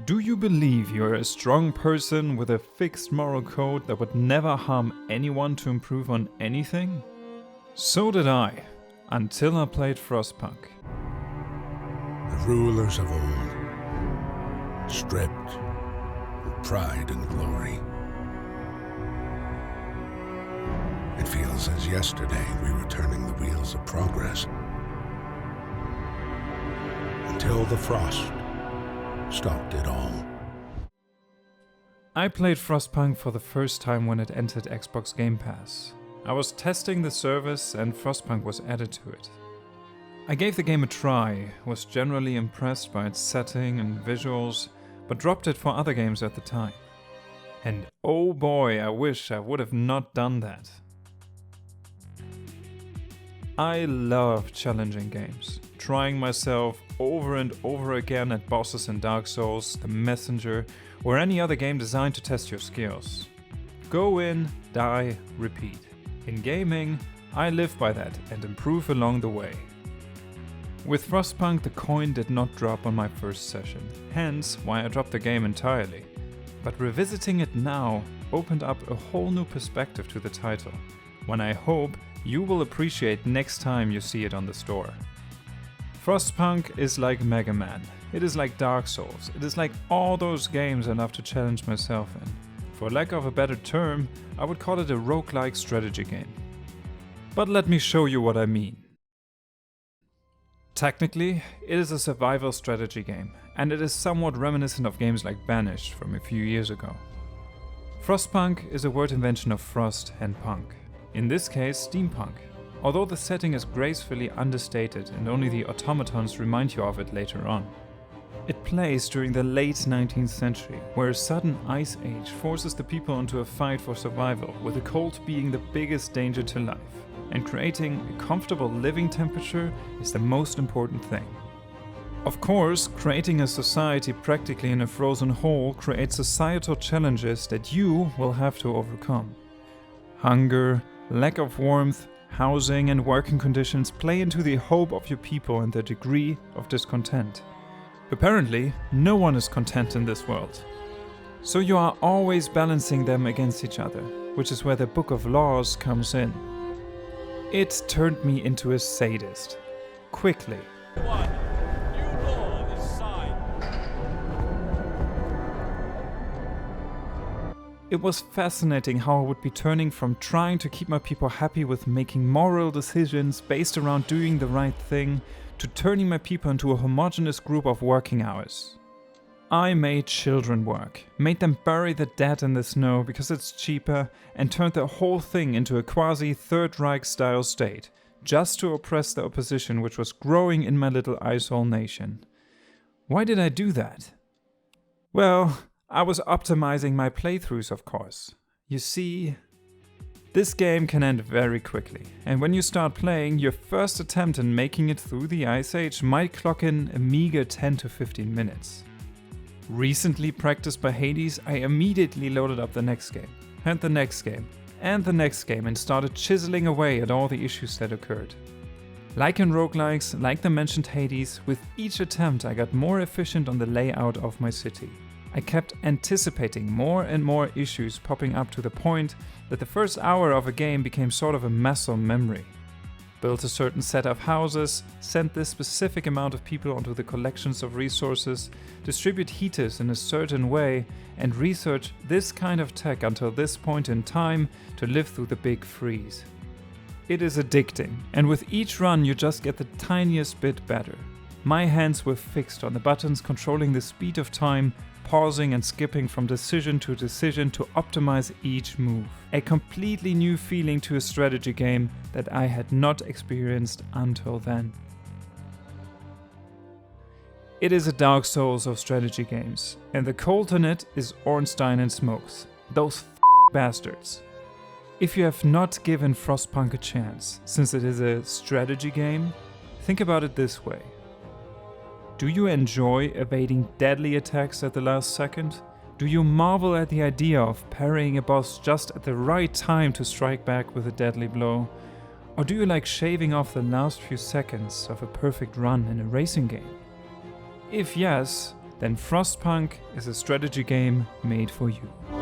Do you believe you're a strong person with a fixed moral code that would never harm anyone to improve on anything? So did I, until I played Frostpunk. The rulers of old, stripped of pride and glory. It feels as yesterday we were turning the wheels of progress. Until the frost stopped it all. I played Frostpunk for the first time when it entered Xbox Game Pass. I was testing the service and Frostpunk was added to it. I gave the game a try, was generally impressed by its setting and visuals, but dropped it for other games at the time. And oh boy, I wish I would have not done that. I love challenging games, trying myself over and over again at bosses in Dark Souls, The Messenger, or any other game designed to test your skills. Go in, die, repeat. In gaming, I live by that and improve along the way. With Frostpunk, the coin did not drop on my first session, hence why I dropped the game entirely. But revisiting it now opened up a whole new perspective to the title, one I hope you will appreciate next time you see it on the store. Frostpunk is like Mega Man, it is like Dark Souls, it is like all those games I love to challenge myself in. For lack of a better term, I would call it a roguelike strategy game. But let me show you what I mean. Technically, it is a survival strategy game, and it is somewhat reminiscent of games like Banished from a few years ago. Frostpunk is a word invention of frost and punk. In this case, steampunk, although the setting is gracefully understated and only the automatons remind you of it later on. It plays during the late 19th century, where a sudden ice age forces the people into a fight for survival, with the cold being the biggest danger to life, and creating a comfortable living temperature is the most important thing. Of course, creating a society practically in a frozen hole creates societal challenges that you will have to overcome. Hunger, lack of warmth, housing and working conditions play into the hope of your people and their degree of discontent. Apparently, no one is content in this world. So you are always balancing them against each other, which is where the Book of Laws comes in. It turned me into a sadist. Quickly. It was fascinating how I would be turning from trying to keep my people happy with making moral decisions based around doing the right thing to turning my people into a homogeneous group of working hours. I made children work, made them bury the dead in the snow because it's cheaper, and turned the whole thing into a quasi Third Reich style state, just to oppress the opposition which was growing in my little isole nation. Why did I do that? Well, I was optimizing my playthroughs, of course. You see, this game can end very quickly, and when you start playing, your first attempt in making it through the Ice Age might clock in a meager 10 to 15 minutes. Recently practiced by Hades, I immediately loaded up the next game, and the next game, and the next game, and started chiseling away at all the issues that occurred. Like in roguelikes, like the mentioned Hades, with each attempt I got more efficient on the layout of my city. I kept anticipating more and more issues popping up to the point that the first hour of a game became sort of a muscle memory. Built a certain set of houses, sent this specific amount of people onto the collections of resources, distribute heaters in a certain way, and research this kind of tech until this point in time to live through the big freeze. It is addicting, and with each run you just get the tiniest bit better. My hands were fixed on the buttons controlling the speed of time, pausing and skipping from decision to optimize each move. A completely new feeling to a strategy game that I had not experienced until then. It is a Dark Souls of strategy games, and the cult in it is Ornstein and Smokes, those bastards. If you have not given Frostpunk a chance, since it is a strategy game, think about it this way. Do you enjoy evading deadly attacks at the last second? Do you marvel at the idea of parrying a boss just at the right time to strike back with a deadly blow? Or do you like shaving off the last few seconds of a perfect run in a racing game? If yes, then Frostpunk is a strategy game made for you.